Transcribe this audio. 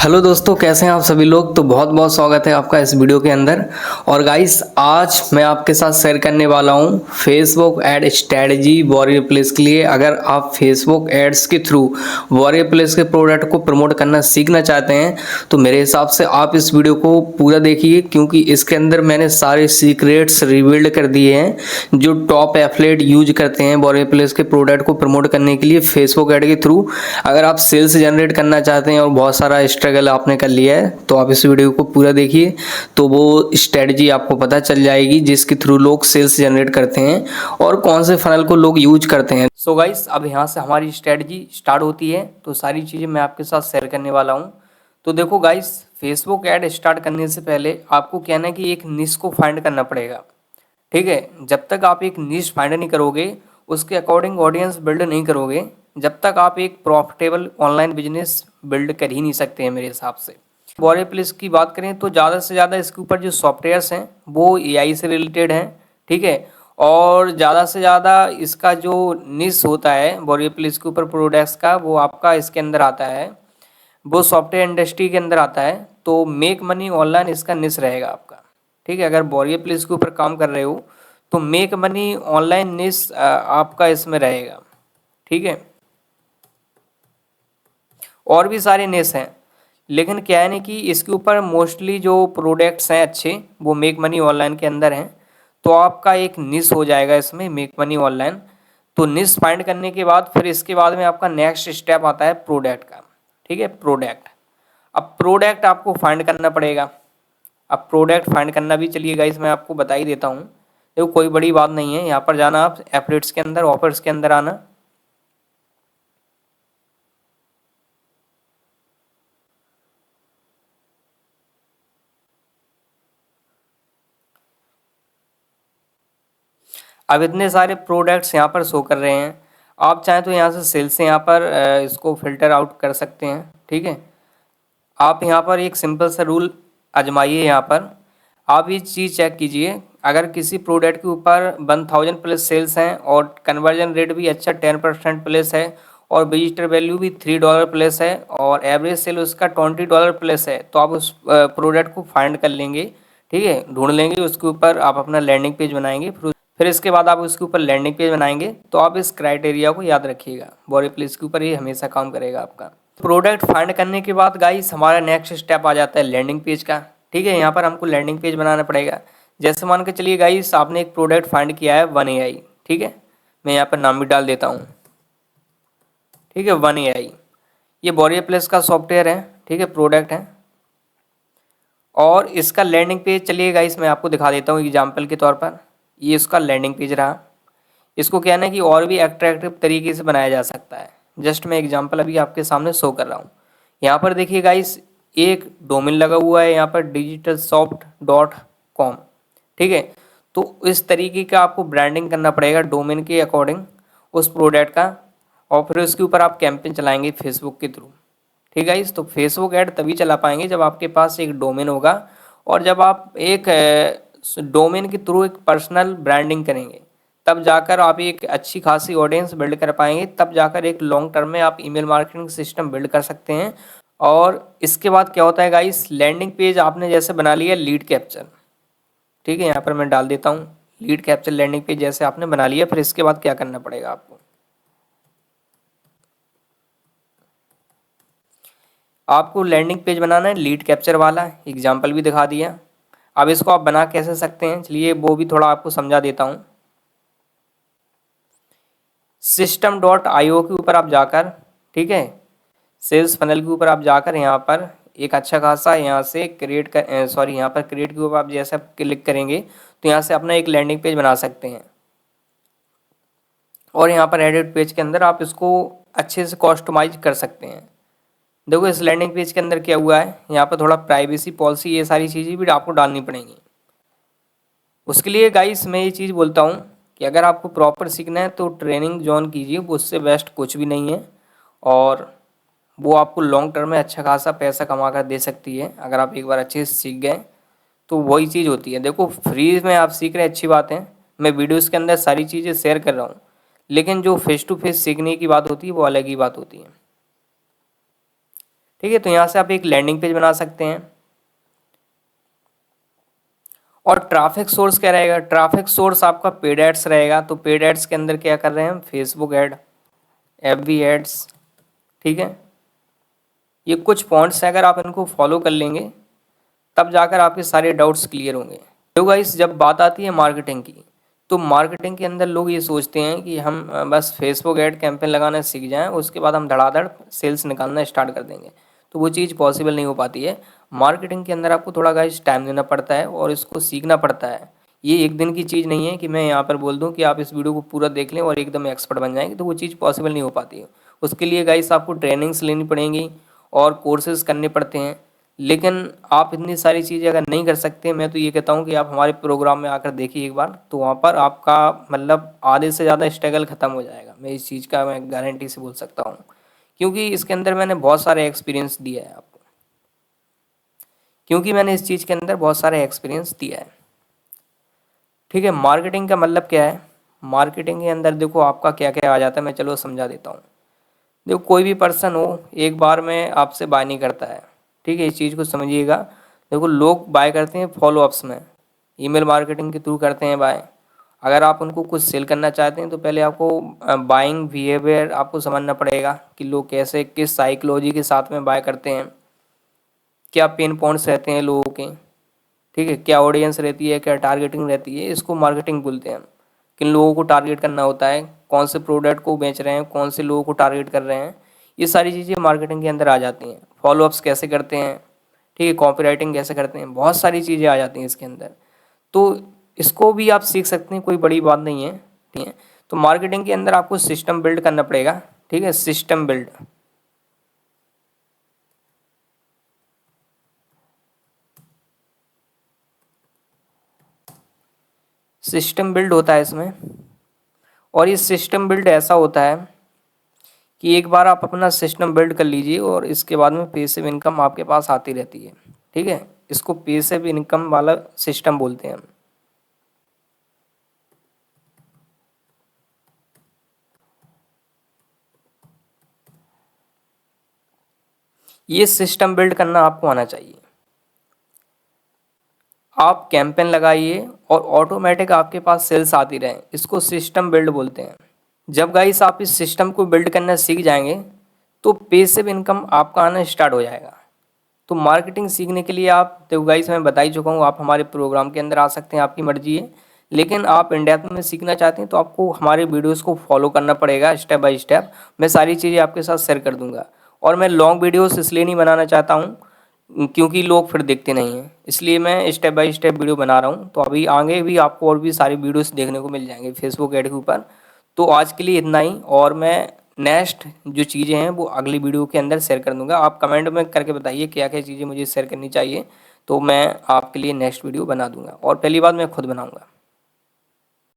Hello दोस्तों, कैसे हैं आप सभी लोग। तो बहुत बहुत स्वागत है आपका इस वीडियो के अंदर। और गाइस, आज मैं आपके साथ शेयर करने वाला हूं Facebook ad strategy warrior place के लिए। अगर आप फेसबुक एड्स के थ्रू वॉरियर प्लेस के प्रोडक्ट को प्रमोट करना सीखना चाहते हैं तो मेरे हिसाब से आप इस वीडियो को पूरा देखिए, क्योंकि इसके अंदर मैंने सारे सीक्रेट्स रिवील्ड कर दिए हैं जो टॉप एफिलिएट यूज करते हैं वॉरियर प्लेस के प्रोडक्ट को प्रमोट करने के लिए फेसबुक एड के थ्रू। अगर आप सेल्स जनरेट करना चाहते हैं और बहुत सारा स्ट्रगल आपने कर लिया है तो आप इस वीडियो को पूरा देखिए, तो वो स्ट्रेटजी आपको पता चल जाएगी जिसके थ्रू लोग सेल्स जनरेट करते हैं और कौन से फनल को लोग यूज करते हैं। सो गाइस, अब यहाँ से हमारी स्ट्रेटजी स्टार्ट होती है, तो सारी चीज़ें मैं आपके साथ शेयर करने वाला हूँ। तो देखो गाइस, फेसबुक ऐड स्टार्ट करने से पहले आपको क्या है कि एक निश को फाइंड करना पड़ेगा। ठीक है, जब तक आप एक निश फाइंड नहीं करोगे, उसके अकॉर्डिंग ऑडियंस बिल्ड नहीं करोगे, जब तक आप एक प्रॉफिटेबल ऑनलाइन बिजनेस बिल्ड कर ही नहीं सकते हैं मेरे हिसाब से। वॉरियर प्लेस की बात करें तो ज़्यादा से ज़्यादा इसके ऊपर जो सॉफ्टवेयर्स हैं वो एआई से रिलेटेड हैं। ठीक है, और ज़्यादा से ज़्यादा इसका जो निश होता है वॉरियर प्लेस के ऊपर प्रोडक्ट्स का, वो आपका इसके अंदर आता है, वो सॉफ्टवेयर इंडस्ट्री के अंदर आता है। तो मेक मनी ऑनलाइन इसका निश रहेगा आपका। ठीक है, अगर वॉरियर प्लेस के ऊपर काम कर रहे हो तो मेक मनी ऑनलाइन निश आपका इसमें रहेगा। ठीक है, और भी सारे निश हैं, लेकिन क्या है ना कि इसके ऊपर मोस्टली जो प्रोडक्ट्स हैं अच्छे वो मेक मनी ऑनलाइन के अंदर हैं। तो आपका एक निश हो जाएगा इसमें मेक मनी ऑनलाइन। तो निश फाइंड करने के बाद फिर इसके बाद में आपका नेक्स्ट स्टेप आता है प्रोडक्ट का। ठीक है, प्रोडक्ट। अब प्रोडक्ट आपको फाइंड करना पड़ेगा। अब प्रोडक्ट फाइंड करना भी, चलिए गाइस मैं आपको बता ही देता हूँ। देखो, कोई बड़ी बात नहीं है। यहाँ पर जाना, आप एफिलिएट्स के अंदर, ऑफर्स के अंदर आना। अब इतने सारे प्रोडक्ट्स यहाँ पर शो कर रहे हैं। आप चाहें तो यहाँ से सेल्स से यहाँ पर इसको फिल्टर आउट कर सकते हैं। ठीक है, आप यहाँ पर एक सिंपल सा रूल आजमाइए। यहाँ पर आप ये चीज़ चेक कीजिए, अगर किसी प्रोडक्ट के ऊपर 1000 प्लस सेल्स हैं और कन्वर्जन रेट भी अच्छा 10% प्लस है और विजिटर वैल्यू भी $3 प्लस है और एवरेज सेल उसका $20 प्लस है, तो आप उस प्रोडक्ट को फाइंड कर लेंगे। ठीक है, ढूंढ लेंगे, उसके ऊपर आप अपना लैंडिंग पेज बनाएंगे। फिर इसके बाद आप उसके ऊपर लैंडिंग पेज बनाएंगे। तो आप इस क्राइटेरिया को याद रखिएगा, वॉरियर प्लेस के ऊपर ये हमेशा काम करेगा आपका। प्रोडक्ट फाइंड करने के बाद गाइस हमारा नेक्स्ट स्टेप आ जाता है लैंडिंग पेज का। ठीक है, यहाँ पर हमको लैंडिंग पेज बनाना पड़ेगा। जैसे मान के चलिए गाइस, आपने एक प्रोडक्ट फाइंड किया है 1AI। ठीक है, मैं यहाँ पर नाम भी डाल देता हूँ। ठीक है, 1AI ये वॉरियर प्लेस का सॉफ्टवेयर है। ठीक है, प्रोडक्ट है और इसका लैंडिंग पेज, चलिए गाइस मैं आपको दिखा देता हूँ एग्जाम्पल के तौर पर। ये इसका लैंडिंग पेज रहा। इसको क्या है ना कि और भी अट्रैक्टिव तरीके से बनाया जा सकता है। जस्ट मैं एग्जांपल अभी आपके सामने शो कर रहा हूँ। यहाँ पर देखिए गाइस, एक डोमेन लगा हुआ है यहाँ पर digitalsoft.com। ठीक है, तो इस तरीके का आपको ब्रांडिंग करना पड़ेगा डोमेन के अकॉर्डिंग उस प्रोडक्ट का, और फिर उसके ऊपर आप कैंपेन चलाएंगे फेसबुक के थ्रू। ठीक है गाइस, तो फेसबुक ऐड तभी चला पाएंगे जब आपके पास एक डोमेन होगा और जब आप एक डोमेन के थ्रू एक पर्सनल ब्रांडिंग करेंगे, तब जाकर आप एक अच्छी खासी ऑडियंस बिल्ड कर पाएंगे। तब जाकर एक लॉन्ग टर्म में आप ईमेल मार्केटिंग सिस्टम बिल्ड कर सकते हैं। और इसके बाद क्या होता है गाइस, लैंडिंग पेज आपने जैसे बना लिया लीड कैप्चर। ठीक है, यहाँ पर मैं डाल देता हूँ लीड कैप्चर लैंडिंग पेज जैसे आपने बना लिया। फिर इसके बाद क्या करना पड़ेगा आपको, आपको लैंडिंग पेज बनाना है लीड कैप्चर वाला, एग्जाम्पल भी दिखा दिया। अब इसको आप बना कैसे सकते हैं, चलिए वो भी थोड़ा आपको समझा देता हूँ। system.io के ऊपर आप जाकर, ठीक है, सेल्स फनल के ऊपर आप जाकर यहाँ पर एक अच्छा खासा यहाँ से क्रिएट कर, यहाँ पर क्रिएट के ऊपर आप जैसे आप क्लिक करेंगे तो यहाँ से अपना एक लैंडिंग पेज बना सकते हैं। और यहाँ पर एडिट पेज के अंदर आप इसको अच्छे से कस्टमाइज कर सकते हैं। देखो इस लैंडिंग पेज के अंदर क्या हुआ है, यहाँ पर थोड़ा प्राइवेसी पॉलिसी ये सारी चीज़ें भी आपको डालनी पड़ेंगी। उसके लिए गाइस मैं ये चीज़ बोलता हूँ कि अगर आपको प्रॉपर सीखना है तो ट्रेनिंग ज्वाइन कीजिए, वो उससे बेस्ट कुछ भी नहीं है। और वो आपको लॉन्ग टर्म में अच्छा खासा पैसा कमा कर दे सकती है अगर आप एक बार अच्छे से सीख गए। तो वही चीज़ होती है। देखो फ्री में आप सीख रहे हैं, अच्छी बात है, मैं वीडियोस के अंदर सारी चीज़ें शेयर कर रहा हूँ, लेकिन जो फेस टू फेस सीखने की बात होती है वो अलग ही बात होती है। ठीक है। तो यहाँ से आप एक लैंडिंग पेज बना सकते हैं। और ट्रैफिक सोर्स क्या रहेगा, ट्रैफिक सोर्स आपका पेड एड्स रहेगा। तो पेड एड्स के अंदर क्या कर रहे हैं हम, फेसबुक ऐड, एफबी एड्स, ठीक है। ये कुछ पॉइंट्स हैं, अगर आप इनको फॉलो कर लेंगे तब जाकर आपके सारे डाउट्स क्लियर होंगे। तो गाइस जब बात आती है मार्केटिंग की, तो मार्केटिंग के अंदर लोग ये सोचते हैं कि हम बस फेसबुक ऐड कैंपेन लगाना सीख जाएं, उसके बाद हम धड़ाधड़ सेल्स निकालना स्टार्ट कर देंगे। तो वो चीज़ पॉसिबल नहीं हो पाती है। मार्केटिंग के अंदर आपको थोड़ा गाइस टाइम देना पड़ता है और इसको सीखना पड़ता है। ये एक दिन की चीज़ नहीं है कि मैं यहाँ पर बोल दूँ कि आप इस वीडियो को पूरा देख लें और एकदम एक्सपर्ट बन जाएंगे, तो वो चीज़ पॉसिबल नहीं हो पाती है। उसके लिए गाइस आपको ट्रेनिंग्स लेनी पड़ेंगी और कोर्सेज करने पड़ते हैं। लेकिन आप इतनी सारी चीज़ें अगर नहीं कर सकते, मैं तो ये कहता हूँ कि आप हमारे प्रोग्राम में आकर देखिए एक बार, तो वहाँ पर आपका मतलब आधे से ज़्यादा स्ट्रगल ख़त्म हो जाएगा। मैं इस चीज़ का मैं गारंटी से बोल सकता हूँ, क्योंकि इसके अंदर मैंने बहुत सारे एक्सपीरियंस दिया है आपको, क्योंकि मैंने इस चीज़ के अंदर बहुत सारे एक्सपीरियंस दिया है। ठीक है। मार्केटिंग का मतलब क्या है, मार्केटिंग के अंदर देखो आपका क्या क्या आ जाता है, मैं चलो समझा देता हूँ। देखो कोई भी पर्सन हो एक बार में आपसे बाय नहीं करता है, ठीक है, इस चीज़ को समझिएगा। देखो लोग बाय करते हैं फॉलोअप्स में, ईमेल मार्केटिंग के थ्रू करते हैं बाय। अगर आप उनको कुछ सेल करना चाहते हैं तो पहले आपको बाइंग बिहेवियर आपको समझना पड़ेगा कि लोग कैसे किस साइकोलॉजी के साथ में बाय करते हैं, क्या पेन पॉइंट्स रहते हैं लोगों के, ठीक है, क्या ऑडियंस रहती है, क्या टारगेटिंग रहती है। इसको मार्केटिंग बोलते हैं। किन लोगों को टारगेट करना होता है, कौन से प्रोडक्ट को बेच रहे हैं, कौन से लोगों को टारगेट कर रहे हैं, ये सारी चीज़ें मार्केटिंग के अंदर आ जाती हैं। फॉलोअप्स कैसे करते हैं, ठीक है, कॉपी राइटिंग कैसे करते हैं, बहुत सारी चीज़ें आ जाती हैं इसके अंदर। तो इसको भी आप सीख सकते हैं, कोई बड़ी बात नहीं है, ठीक है। तो मार्केटिंग के अंदर आपको सिस्टम बिल्ड करना पड़ेगा, ठीक है, सिस्टम बिल्ड। सिस्टम बिल्ड होता है इसमें, और ये सिस्टम बिल्ड ऐसा होता है कि एक बार आप अपना सिस्टम बिल्ड कर लीजिए और इसके बाद में पैसिव इनकम आपके पास आती रहती है, ठीक है। इसको पैसिव इनकम वाला सिस्टम बोलते हैं हम। ये सिस्टम बिल्ड करना आपको आना चाहिए। आप कैंपेन लगाइए और ऑटोमेटिक आपके पास सेल्स आती रहे, इसको सिस्टम बिल्ड बोलते हैं। जब गाइस आप इस सिस्टम को बिल्ड करना सीख जाएंगे तो पैसिव इनकम आपका आना स्टार्ट हो जाएगा। तो मार्केटिंग सीखने के लिए आप देखो गाइस मैं बता ही चुका हूँ, आप हमारे प्रोग्राम के अंदर आ सकते हैं, आपकी मर्जी है। लेकिन आप इन डेप्थ में सीखना चाहते हैं तो आपको हमारे वीडियोस को फॉलो करना पड़ेगा स्टेप बाय स्टेप। मैं सारी चीज़ें आपके साथ शेयर कर दूंगा। और मैं लॉन्ग वीडियोस इसलिए नहीं बनाना चाहता हूँ क्योंकि लोग फिर देखते नहीं हैं, इसलिए मैं स्टेप बाय स्टेप वीडियो बना रहा हूँ। तो अभी आगे भी आपको और भी सारी वीडियोस देखने को मिल जाएंगे फेसबुक ऐड के ऊपर। तो आज के लिए इतना ही, और मैं नेक्स्ट जो चीज़ें हैं वो अगली वीडियो के अंदर शेयर कर दूंगा। आप कमेंट में करके बताइए क्या क्या चीज़ें मुझे शेयर करनी चाहिए, तो मैं आपके लिए नेक्स्ट वीडियो बना दूंगा। और पहली बात मैं खुद बनाऊंगा।